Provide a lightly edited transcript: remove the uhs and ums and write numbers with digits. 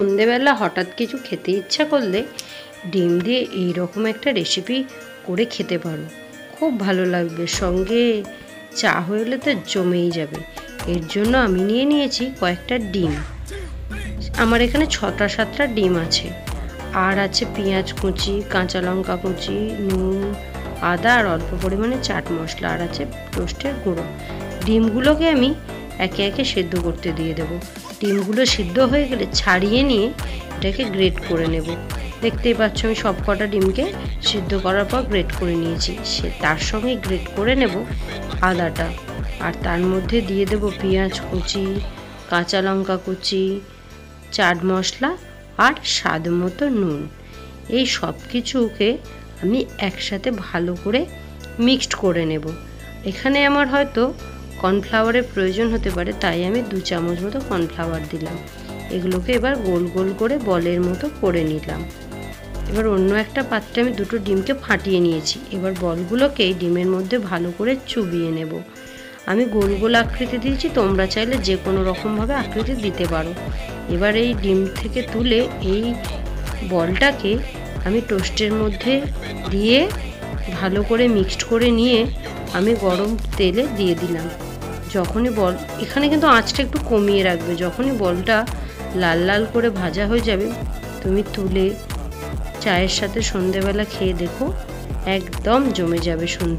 সন্ধেবেলা হঠাৎ কিছু খেতে ইচ্ছা করলে ডিম দিয়ে এইরকম একটা রেসিপি করে খেতে পারো, খুব ভালো লাগবে। সঙ্গে চা হলে তো জমেই যাবে। এর জন্য আমি নিয়ে নিয়েছি কয়েকটা ডিম। আমার এখানে 6টা-7টা ডিম আছে। আর আছে পেঁয়াজ কুচি, কাঁচা লঙ্কা কুচি, নুন, আদা আর অল্প পরিমাণে চাট মশলা, আর আছে টোস্টের গুঁড়ো। ডিমগুলোকে আমি একে একে সেদ্ধ করতে দিয়ে দেবো। ডিমগুলো সিদ্ধ হয়ে গেলে ছাড়িয়ে নিয়ে এটাকে গ্রেট করে নেব। দেখতেই পাচ্ছ আমি সব কটা ডিমকে সিদ্ধ করার পর গ্রেট করে নিয়েছি। তার সঙ্গে গ্রেট করে নেব আদাটা, আর তার মধ্যে দিয়ে দেব পেঁয়াজ কুচি, কাঁচা লঙ্কা কুচি, চাট মশলা আর স্বাদ মতো নুন। এই সব কিছুকে আমি একসাথে ভালো করে মিক্সড করে নেব। এখানে আমার হয়তো কর্নফ্লাওয়ারের প্রয়োজন হতে পারে, তাই আমি 2 চামচ মতো কর্নফ্লাওয়ার দিলাম। এগুলোকে এবার গোল গোল করে বলের মতো করে নিলাম। এবার অন্য একটা পাত্রে আমি 2টো ডিমকে ফাটিয়ে নিয়েছি। এবার বলগুলোকে এই ডিমের মধ্যে ভালো করে চুবিয়ে নেব। আমি গোল গোল আকৃতি দিয়েছি, তোমরা চাইলে যে কোনো রকমভাবে আকৃতি দিতে পারো। এবার এই ডিম থেকে তুলে এই বলটাকে আমি টোস্টের মধ্যে দিয়ে ভালো করে মিক্সড করে নিয়ে আমি গরম তেলে দিয়ে দিলাম। যখনই বল, এখানে কিন্তু আঁচটা একটু কমিয়ে রাখবে। যখনই বলটা লাল লাল করে ভাজা হয়ে যাবে, তুমি তুলে চায়ের সাথে সন্ধেবেলা খেয়ে দেখো, একদম জমে যাবে সন্ধে।